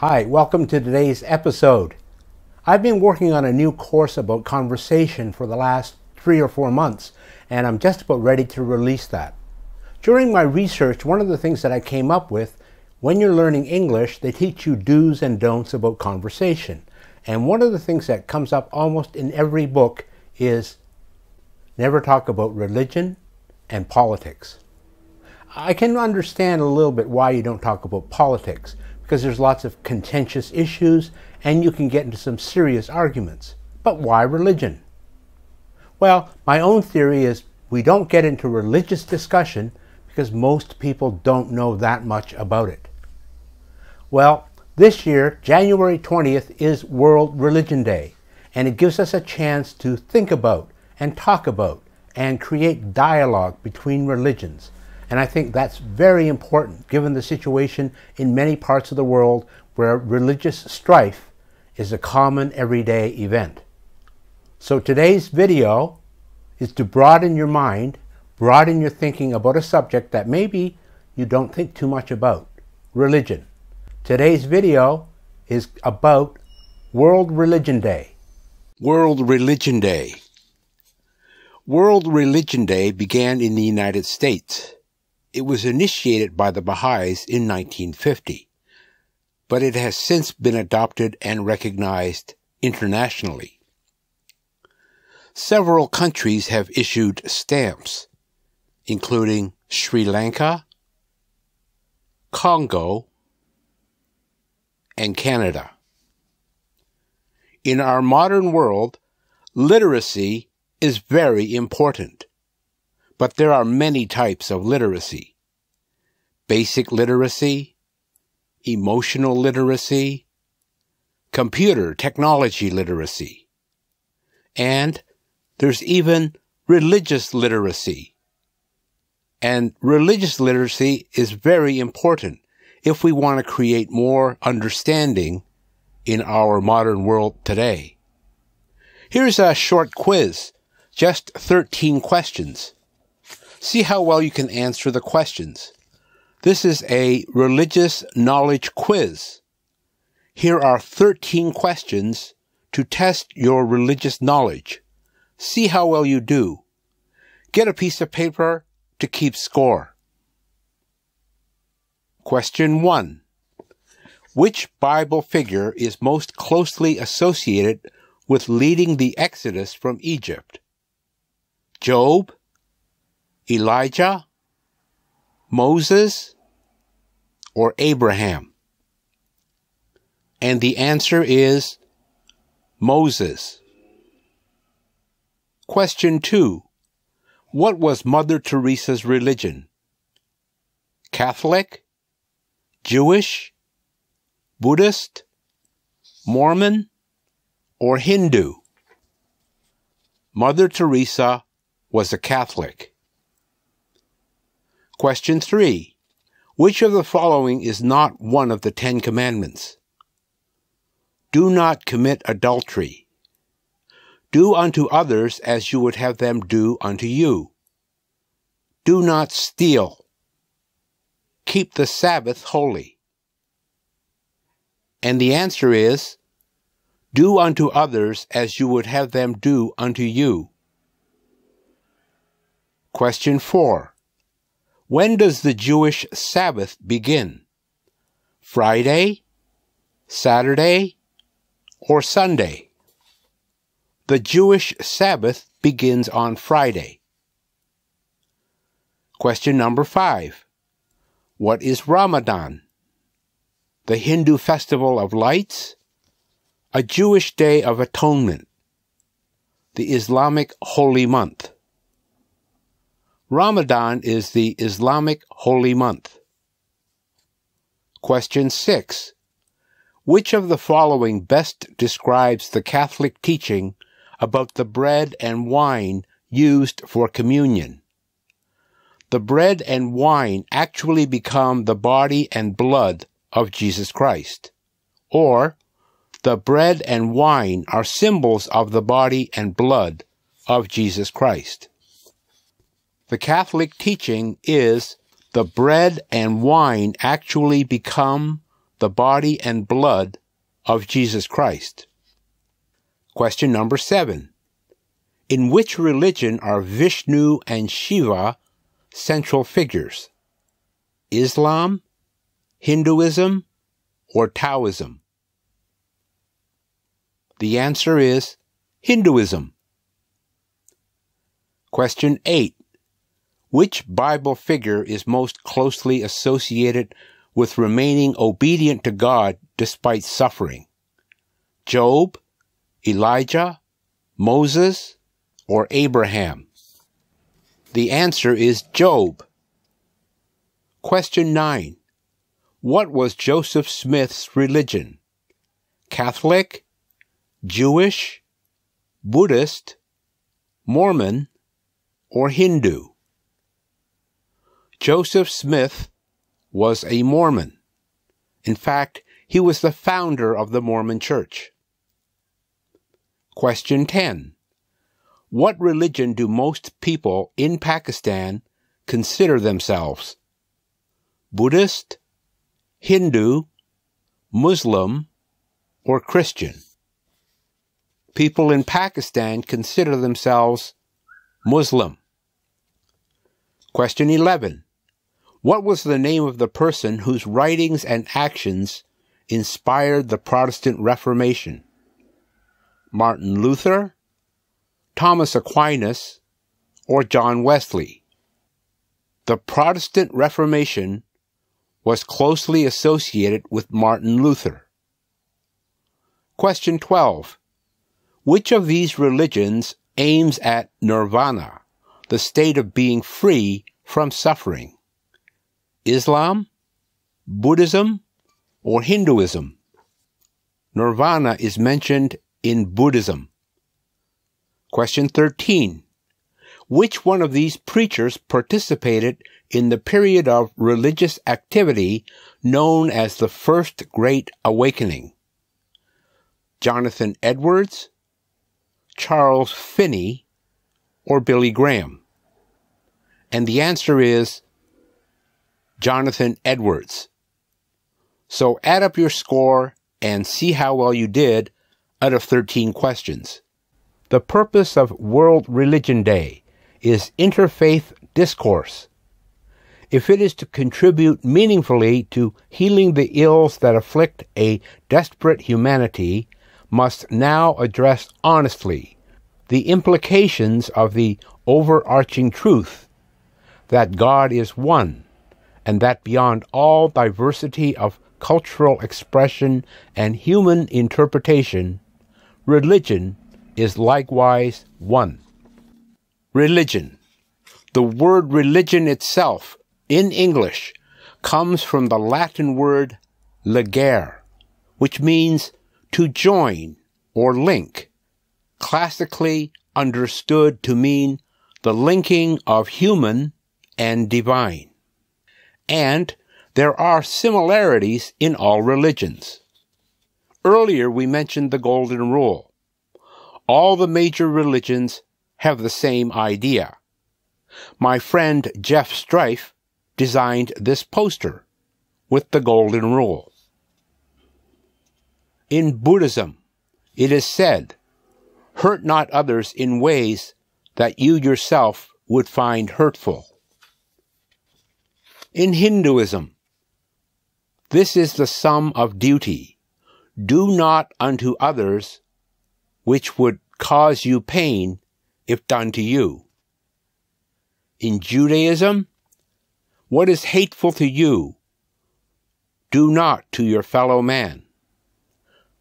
Hi, welcome to today's episode. I've been working on a new course about conversation for the last 3 or 4 months, and I'm just about ready to release that. During my research, one of the things that I came up with, when you're learning English, they teach you do's and don'ts about conversation. And one of the things that comes up almost in every book is never talk about religion and politics. I can understand a little bit why you don't talk about politics, because there's lots of contentious issues and you can get into some serious arguments. But why religion? Well, my own theory is we don't get into religious discussion because most people don't know that much about it. Well, this year, January 20th is World Religion Day, and it gives us a chance to think about and talk about and create dialogue between religions. And I think that's very important given the situation in many parts of the world where religious strife is a common everyday event. So today's video is to broaden your mind, broaden your thinking about a subject that maybe you don't think too much about, religion. Today's video is about World Religion Day. World Religion Day. World Religion Day began in the United States. It was initiated by the Baha'is in 1950, but it has since been adopted and recognized internationally. Several countries have issued stamps, including Sri Lanka, Congo, and Canada. In our modern world, literacy is very important. But there are many types of literacy. Basic literacy, emotional literacy, computer technology literacy, and there's even religious literacy. And religious literacy is very important if we want to create more understanding in our modern world today. Here's a short quiz, just 13 questions. See how well you can answer the questions. This is a religious knowledge quiz. Here are 13 questions to test your religious knowledge. See how well you do. Get a piece of paper to keep score. Question 1. Which Bible figure is most closely associated with leading the Exodus from Egypt? Job, Elijah, Moses, or Abraham? And the answer is Moses. Question 2. What was Mother Teresa's religion? Catholic, Jewish, Buddhist, Mormon, or Hindu? Mother Teresa was a Catholic. Question 3. Which of the following is not one of the 10 Commandments? Do not commit adultery. Do unto others as you would have them do unto you. Do not steal. Keep the Sabbath holy. And the answer is, do unto others as you would have them do unto you. Question 4. When does the Jewish Sabbath begin? Friday, Saturday, or Sunday? The Jewish Sabbath begins on Friday. Question number 5. What is Ramadan? The Hindu festival of lights, a Jewish day of atonement, the Islamic holy month. Ramadan is the Islamic holy month. Question 6. Which of the following best describes the Catholic teaching about the bread and wine used for communion? The bread and wine actually become the body and blood of Jesus Christ, or the bread and wine are symbols of the body and blood of Jesus Christ. The Catholic teaching is the bread and wine actually become the body and blood of Jesus Christ. Question number 7. In which religion are Vishnu and Shiva central figures? Islam, Hinduism, or Taoism? The answer is Hinduism. Question 8. Which Bible figure is most closely associated with remaining obedient to God despite suffering? Job, Elijah, Moses, or Abraham? The answer is Job. Question 9. What was Joseph Smith's religion? Catholic, Jewish, Buddhist, Mormon, or Hindu? Joseph Smith was a Mormon. In fact, he was the founder of the Mormon Church. Question 10. What religion do most people in Pakistan consider themselves? Buddhist, Hindu, Muslim, or Christian? People in Pakistan consider themselves Muslim. Question 11. What was the name of the person whose writings and actions inspired the Protestant Reformation? Martin Luther, Thomas Aquinas, or John Wesley? The Protestant Reformation was closely associated with Martin Luther. Question 12. Which of these religions aims at nirvana, the state of being free from suffering? Islam, Buddhism, or Hinduism? Nirvana is mentioned in Buddhism. Question 13. Which one of these preachers participated in the period of religious activity known as the First Great Awakening? Jonathan Edwards, Charles Finney, or Billy Graham? And the answer is Jonathan Edwards. So add up your score and see how well you did out of 13 questions. The purpose of World Religion Day is interfaith discourse. If it is to contribute meaningfully to healing the ills that afflict a desperate humanity, must now address honestly the implications of the overarching truth that God is one, and that beyond all diversity of cultural expression and human interpretation, religion is likewise one. Religion. The word religion itself, in English, comes from the Latin word legare, which means to join or link, classically understood to mean the linking of human and divine. And there are similarities in all religions. Earlier we mentioned the Golden Rule. All the major religions have the same idea. My friend Jeff Strife designed this poster with the Golden Rule. In Buddhism, it is said, "Hurt not others in ways that you yourself would find hurtful." In Hinduism, this is the sum of duty. Do not unto others which would cause you pain if done to you. In Judaism, what is hateful to you, do not to your fellow man.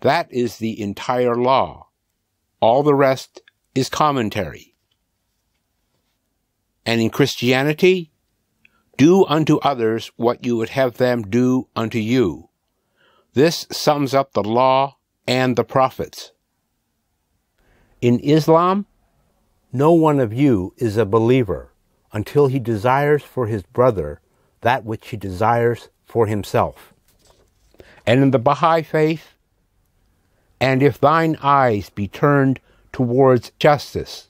That is the entire law. All the rest is commentary. And in Christianity, do unto others what you would have them do unto you. This sums up the law and the prophets. In Islam, no one of you is a believer until he desires for his brother that which he desires for himself. And in the Baha'i faith, and if thine eyes be turned towards justice,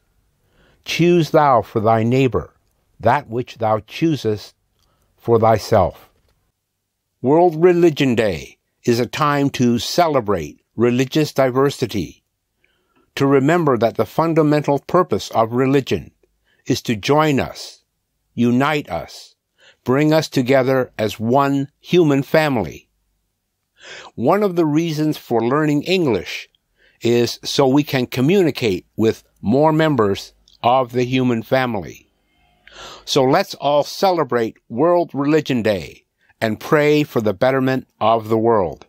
choose thou for thy neighbor that which thou choosest for thyself. World Religion Day is a time to celebrate religious diversity, to remember that the fundamental purpose of religion is to join us, unite us, bring us together as one human family. One of the reasons for learning English is so we can communicate with more members of the human family. So let's all celebrate World Religion Day and pray for the betterment of the world.